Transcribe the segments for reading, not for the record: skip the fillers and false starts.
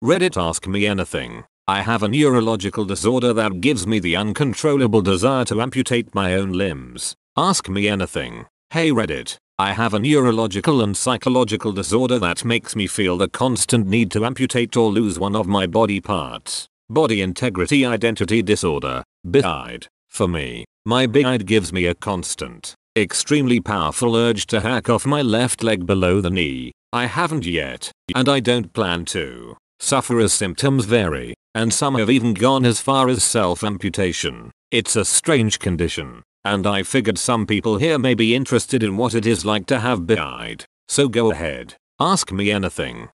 Reddit ask me anything. I have a neurological disorder that gives me the uncontrollable desire to amputate my own limbs. Ask me anything. Hey Reddit, I have a neurological and psychological disorder that makes me feel the constant need to amputate or lose one of my body parts. Body integrity identity disorder, BID. For me, my BID gives me a constant, extremely powerful urge to hack off my left leg below the knee. I haven't yet, and I don't plan to. Sufferers' symptoms vary, and some have even gone as far as self-amputation. It's a strange condition, and I figured some people here may be interested in what it is like to have BID. So go ahead, ask me anything.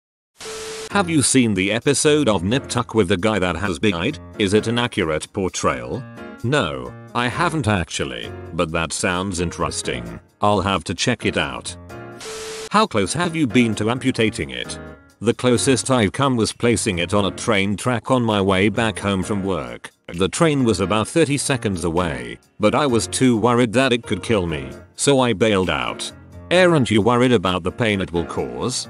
Have you seen the episode of Nip Tuck with the guy that has BID? Is it an accurate portrayal? No, I haven't actually, but that sounds interesting. I'll have to check it out. How close have you been to amputating it? The closest I've come was placing it on a train track on my way back home from work. The train was about 30 seconds away, but I was too worried that it could kill me, so I bailed out. Aren't you worried about the pain it will cause?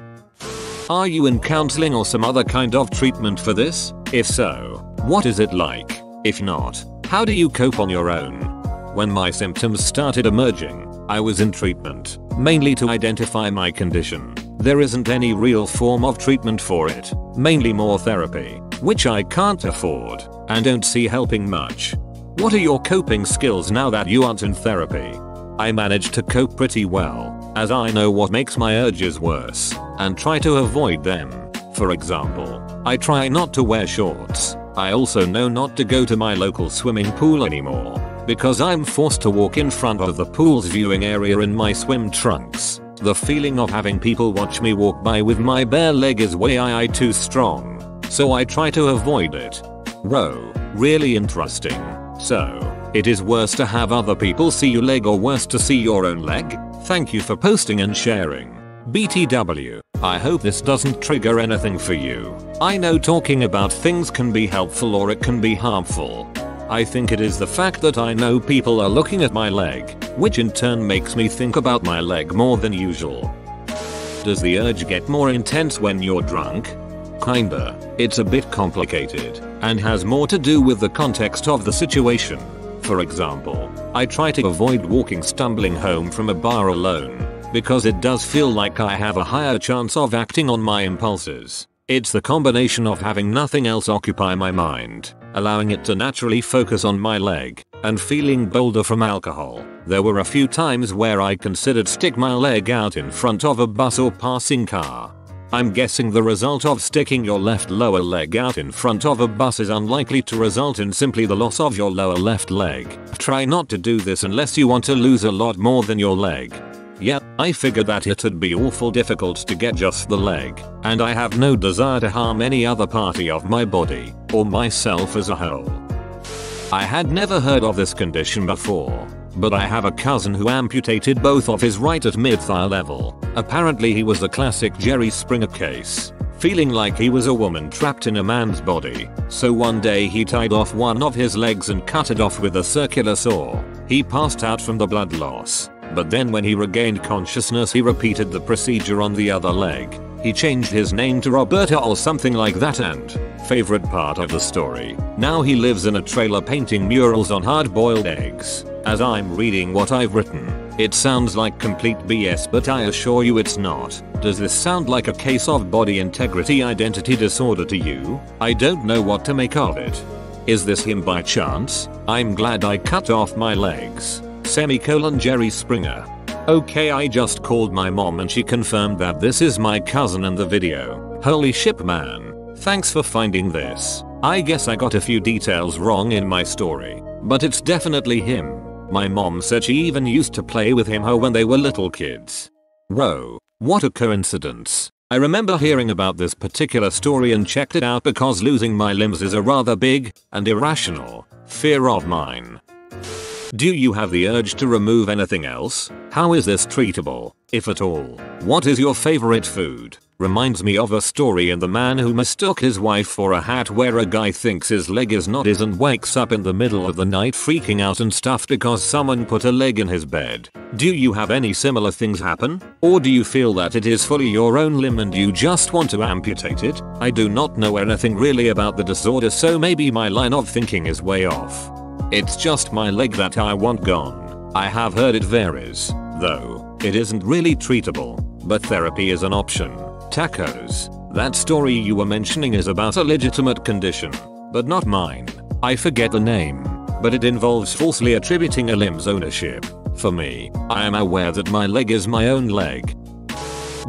Are you in counseling or some other kind of treatment for this? If so, what is it like? If not, how do you cope on your own? When my symptoms started emerging, I was in treatment, mainly to identify my condition. There isn't any real form of treatment for it, mainly more therapy, which I can't afford, and don't see helping much. What are your coping skills now that you aren't in therapy? I manage to cope pretty well, as I know what makes my urges worse, and try to avoid them. For example, I try not to wear shorts. I also know not to go to my local swimming pool anymore, because I'm forced to walk in front of the pool's viewing area in my swim trunks. The feeling of having people watch me walk by with my bare leg is way too strong, so I try to avoid it. Whoa, really interesting. So, it is worse to have other people see your leg or worse to see your own leg? Thank you for posting and sharing. BTW, I hope this doesn't trigger anything for you. I know talking about things can be helpful or it can be harmful. I think it is the fact that I know people are looking at my leg, which in turn makes me think about my leg more than usual. Does the urge get more intense when you're drunk? Kinda. It's a bit complicated, and has more to do with the context of the situation. For example, I try to avoid walking stumbling home from a bar alone, because it does feel like I have a higher chance of acting on my impulses. It's the combination of having nothing else occupy my mind, allowing it to naturally focus on my leg, and feeling bolder from alcohol. There were a few times where I considered stick my leg out in front of a bus or passing car. I'm guessing the result of sticking your left lower leg out in front of a bus is unlikely to result in simply the loss of your lower left leg. Try not to do this unless you want to lose a lot more than your leg. Yeah, I figured that it'd be awful difficult to get just the leg, and I have no desire to harm any other party of my body, or myself as a whole. I had never heard of this condition before, but I have a cousin who amputated both of his right at mid-thigh level. Apparently he was the classic Jerry Springer case, feeling like he was a woman trapped in a man's body, so one day he tied off one of his legs and cut it off with a circular saw. He passed out from the blood loss. But then when he regained consciousness he repeated the procedure on the other leg. He changed his name to Roberta or something like that, and, favorite part of the story, now he lives in a trailer painting murals on hard-boiled eggs. As I'm reading what I've written, it sounds like complete BS, but I assure you it's not. Does this sound like a case of body integrity identity disorder to you? I don't know what to make of it. Is this him by chance? I'm glad I cut off my legs. Jerry Springer. Okay, I just called my mom and she confirmed that this is my cousin in the video. Holy shit, man. Thanks for finding this. I guess I got a few details wrong in my story, but it's definitely him. My mom said she even used to play with him when they were little kids. Whoa, what a coincidence. I remember hearing about this particular story and checked it out because losing my limbs is a rather big and irrational fear of mine. Do you have the urge to remove anything else? How is this treatable, if at all? What is your favorite food? Reminds me of a story in The Man Who Mistook His Wife for a Hat, where a guy thinks his leg is not his and wakes up in the middle of the night freaking out and stuff because someone put a leg in his bed. Do you have any similar things happen? Or do you feel that it is fully your own limb and you just want to amputate it? I do not know anything really about the disorder, so maybe my line of thinking is way off. It's just my leg that I want gone. I have heard it varies, though. It isn't really treatable, but therapy is an option. Tacos. That story you were mentioning is about a legitimate condition, but not mine. I forget the name, but it involves falsely attributing a limb's ownership. For me, I am aware that my leg is my own leg.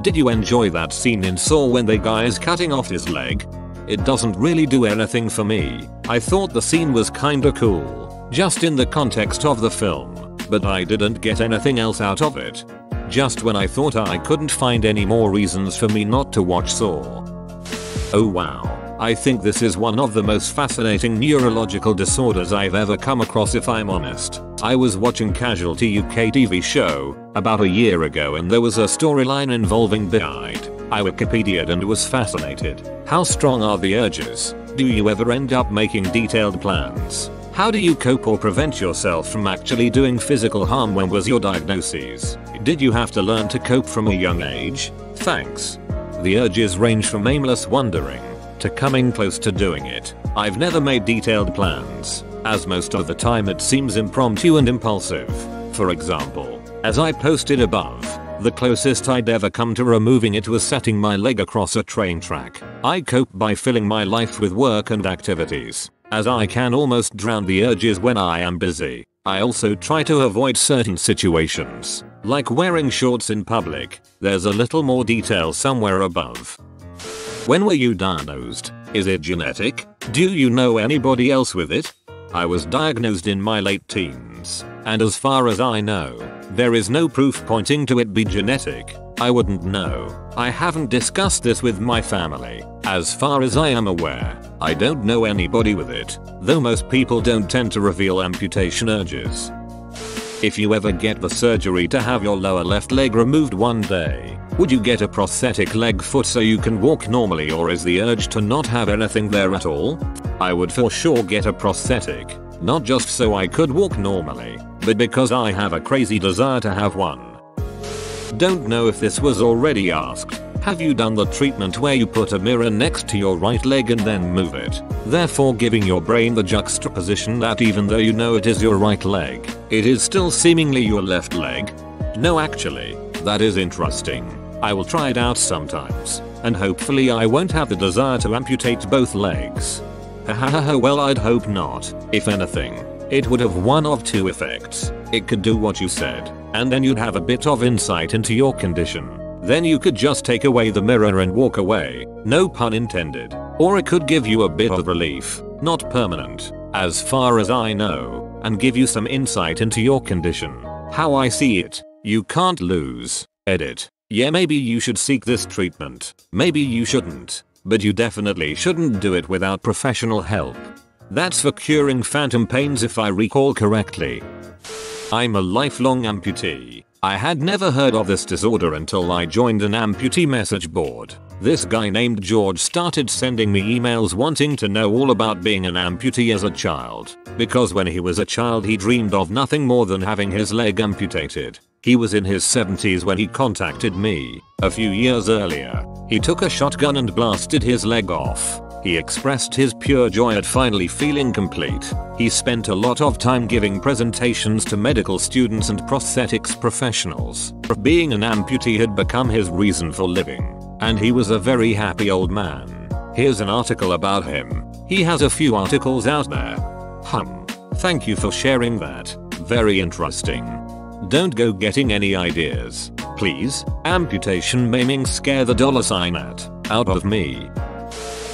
Did you enjoy that scene in Saw when the guy is cutting off his leg? It doesn't really do anything for me. I thought the scene was kinda cool, just in the context of the film, but I didn't get anything else out of it. Just when I thought I couldn't find any more reasons for me not to watch Saw. Oh wow, I think this is one of the most fascinating neurological disorders I've ever come across, if I'm honest. I was watching Casualty UK TV show about a year ago and there was a storyline involving Subside. I Wikipedia'd and was fascinated. How strong are the urges? Do you ever end up making detailed plans? How do you cope or prevent yourself from actually doing physical harm? When was your diagnosis? Did you have to learn to cope from a young age? Thanks. The urges range from aimless wandering to coming close to doing it. I've never made detailed plans, as most of the time it seems impromptu and impulsive. For example, as I posted above, the closest I'd ever come to removing it was setting my leg across a train track. I cope by filling my life with work and activities, as I can almost drown the urges when I am busy. I also try to avoid certain situations, like wearing shorts in public. There's a little more detail somewhere above. When were you diagnosed? Is it genetic? Do you know anybody else with it? I was diagnosed in my late teens, and as far as I know, there is no proof pointing to it be genetic. I wouldn't know. I haven't discussed this with my family. As far as I am aware, I don't know anybody with it, though most people don't tend to reveal amputation urges. If you ever get the surgery to have your lower left leg removed one day, would you get a prosthetic leg foot so you can walk normally, or is the urge to not have anything there at all? I would for sure get a prosthetic, not just so I could walk normally, but because I have a crazy desire to have one. Don't know if this was already asked. Have you done the treatment where you put a mirror next to your right leg and then move it, therefore giving your brain the juxtaposition that even though you know it is your right leg, it is still seemingly your left leg? No, actually, that is interesting. I will try it out sometimes, and hopefully I won't have the desire to amputate both legs. Hahaha, well, I'd hope not. If anything, it would have one of two effects. It could do what you said, and then you'd have a bit of insight into your condition. Then you could just take away the mirror and walk away, no pun intended. Or it could give you a bit of relief, not permanent, as far as I know, and give you some insight into your condition. How I see it, you can't lose. Edit. Yeah, maybe you should seek this treatment. Maybe you shouldn't, but you definitely shouldn't do it without professional help. That's for curing phantom pains if I recall correctly. I'm a lifelong amputee. I had never heard of this disorder until I joined an amputee message board. This guy named George started sending me emails wanting to know all about being an amputee as a child, because when he was a child he dreamed of nothing more than having his leg amputated. He was in his 70s when he contacted me. A few years earlier, he took a shotgun and blasted his leg off. He expressed his pure joy at finally feeling complete. He spent a lot of time giving presentations to medical students and prosthetics professionals. Being an amputee had become his reason for living, and he was a very happy old man. Here's an article about him. He has a few articles out there. Thank you for sharing that. Very interesting. Don't go getting any ideas, please. Amputation maiming scare the $out of me.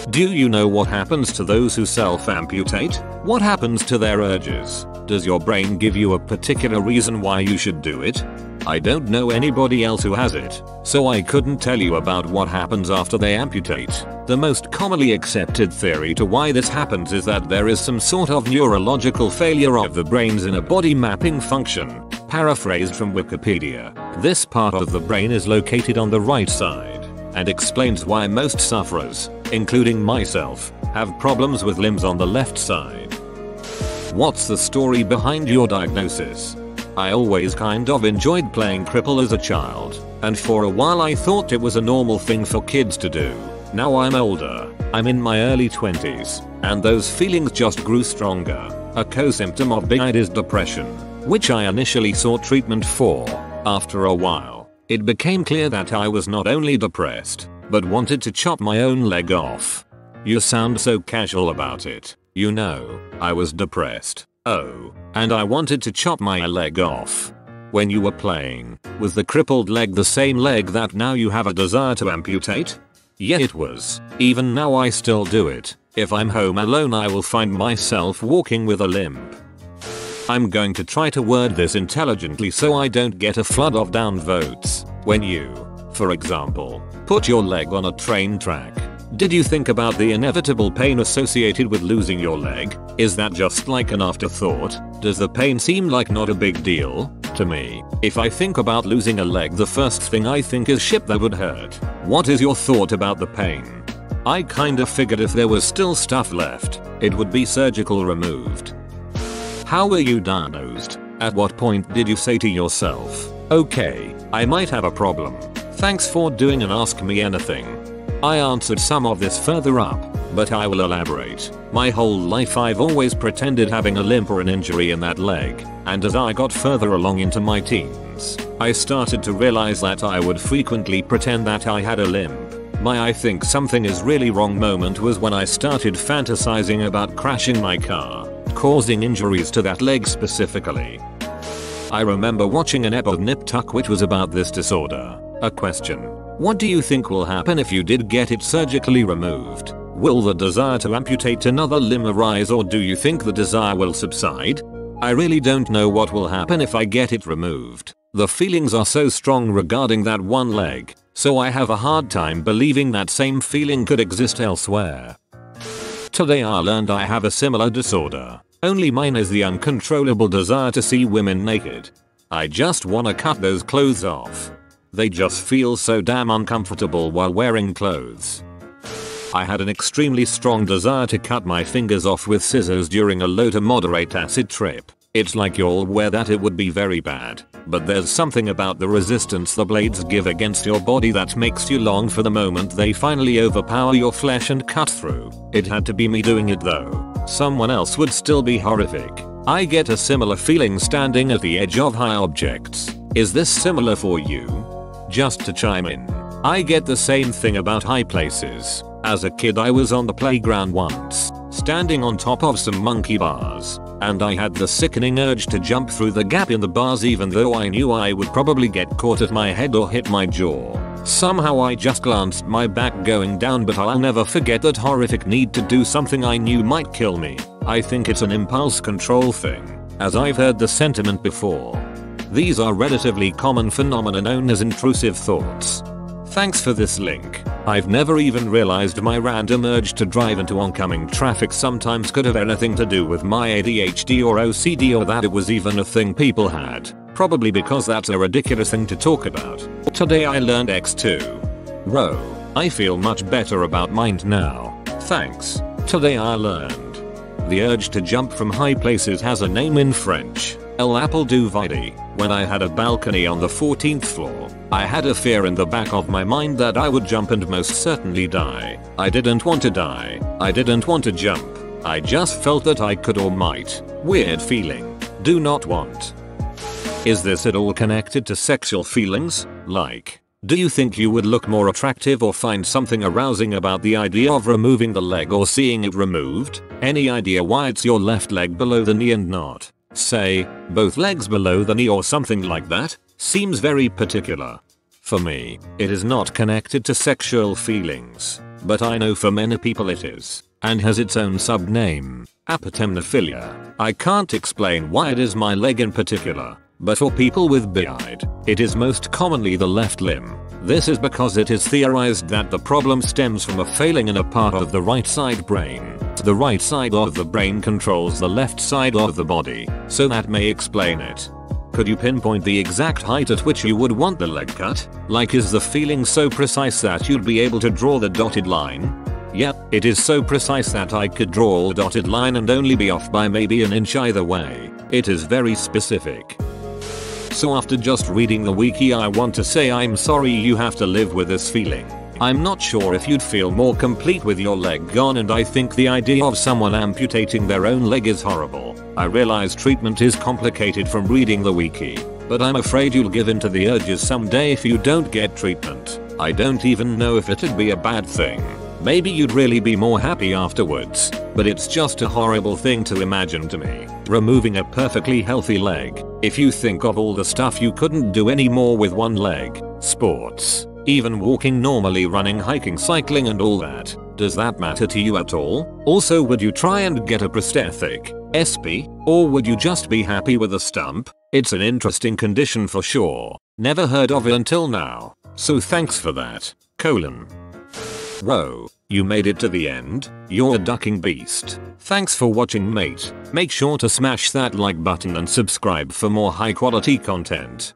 Do you know what happens to those who self-amputate? What happens to their urges? Does your brain give you a particular reason why you should do it? I don't know anybody else who has it, so I couldn't tell you about what happens after they amputate. The most commonly accepted theory to why this happens is that there is some sort of neurological failure of the brain's inner body mapping function. Paraphrased from Wikipedia, this part of the brain is located on the right side, and explains why most sufferers, including myself, have problems with limbs on the left side. What's the story behind your diagnosis? I always kind of enjoyed playing cripple as a child, and for a while I thought it was a normal thing for kids to do. Now I'm older, I'm in my early 20s, and those feelings just grew stronger. A co-symptom of being is depression, which I initially sought treatment for. After a while, it became clear that I was not only depressed, but wanted to chop my own leg off. You sound so casual about it. You know, I was depressed. Oh, and I wanted to chop my leg off. When you were playing, was the crippled leg the same leg that now you have a desire to amputate? Yeah, it was. Even now I still do it. If I'm home alone I will find myself walking with a limp. I'm going to try to word this intelligently so I don't get a flood of downvotes. When you, for example, put your leg on a train track, did you think about the inevitable pain associated with losing your leg? Is that just like an afterthought? Does the pain seem like not a big deal? To me, if I think about losing a leg, the first thing I think is shit, that would hurt. What is your thought about the pain? I kinda figured if there was still stuff left, it would be surgical removed. How were you diagnosed? At what point did you say to yourself, okay, I might have a problem? Thanks for doing an Ask Me Anything. I answered some of this further up, but I will elaborate. My whole life I've always pretended having a limp or an injury in that leg, and as I got further along into my teens, I started to realize that I would frequently pretend that I had a limp. My I think something is really wrong moment was when I started fantasizing about crashing my car, causing injuries to that leg specifically. I remember watching an episode of Nip Tuck which was about this disorder. A question. What do you think will happen if you did get it surgically removed? Will the desire to amputate another limb arise, or do you think the desire will subside? I really don't know what will happen if I get it removed. The feelings are so strong regarding that one leg, so I have a hard time believing that same feeling could exist elsewhere. Today I learned I have a similar disorder, only mine is the uncontrollable desire to see women naked. I just wanna cut those clothes off. They just feel so damn uncomfortable while wearing clothes. I had an extremely strong desire to cut my fingers off with scissors during a low to moderate acid trip. It's like you're aware that it would be very bad, but there's something about the resistance the blades give against your body that makes you long for the moment they finally overpower your flesh and cut through. It had to be me doing it though. Someone else would still be horrific. I get a similar feeling standing at the edge of high objects. Is this similar for you? Just to chime in, I get the same thing about high places. As a kid I was on the playground once, standing on top of some monkey bars, and I had the sickening urge to jump through the gap in the bars even though I knew I would probably get caught at my head or hit my jaw. Somehow I just glanced my back going down, but I'll never forget that horrific need to do something I knew might kill me. I think it's an impulse control thing, as I've heard the sentiment before. These are relatively common phenomena known as intrusive thoughts. Thanks for this link. I've never even realized my random urge to drive into oncoming traffic sometimes could have anything to do with my ADHD or OCD, or that it was even a thing people had. Probably because that's a ridiculous thing to talk about. Today I learned X2. Row. I feel much better about mine now. Thanks. Today I learned. The urge to jump from high places has a name in French. L'apple du vide. When I had a balcony on the 14th floor, I had a fear in the back of my mind that I would jump and most certainly die. I didn't want to die. I didn't want to jump. I just felt that I could or might. Weird feeling. Do not want. Is this at all connected to sexual feelings? Like, do you think you would look more attractive or find something arousing about the idea of removing the leg or seeing it removed? Any idea why it's your left leg below the knee and not, say, both legs below the knee or something like that? Seems very particular. For me, it is not connected to sexual feelings, but I know for many people it is, and has its own subname, apotemnophilia. I can't explain why it is my leg in particular, but for people with BID, it is most commonly the left limb. This is because it is theorized that the problem stems from a failing in a part of the right side brain. The right side of the brain controls the left side of the body, so that may explain it. Could you pinpoint the exact height at which you would want the leg cut? Like, is the feeling so precise that you'd be able to draw the dotted line? Yep, it is so precise that I could draw a dotted line and only be off by maybe an inch either way. It is very specific. So after just reading the wiki, I want to say I'm sorry you have to live with this feeling. I'm not sure if you'd feel more complete with your leg gone, and I think the idea of someone amputating their own leg is horrible. I realize treatment is complicated from reading the wiki, but I'm afraid you'll give in to the urges someday if you don't get treatment. I don't even know if it'd be a bad thing. Maybe you'd really be more happy afterwards, but it's just a horrible thing to imagine to me. Removing a perfectly healthy leg. If you think of all the stuff you couldn't do anymore with one leg, sports, even walking normally, running, hiking, cycling and all that, does that matter to you at all? Also, would you try and get a prosthetic, SP, or would you just be happy with a stump? It's an interesting condition for sure. Never heard of it until now. So thanks for that. : Ro, you made it to the end. You're a ducking beast. Thanks for watching, mate. Make sure to smash that like button and subscribe for more high quality content.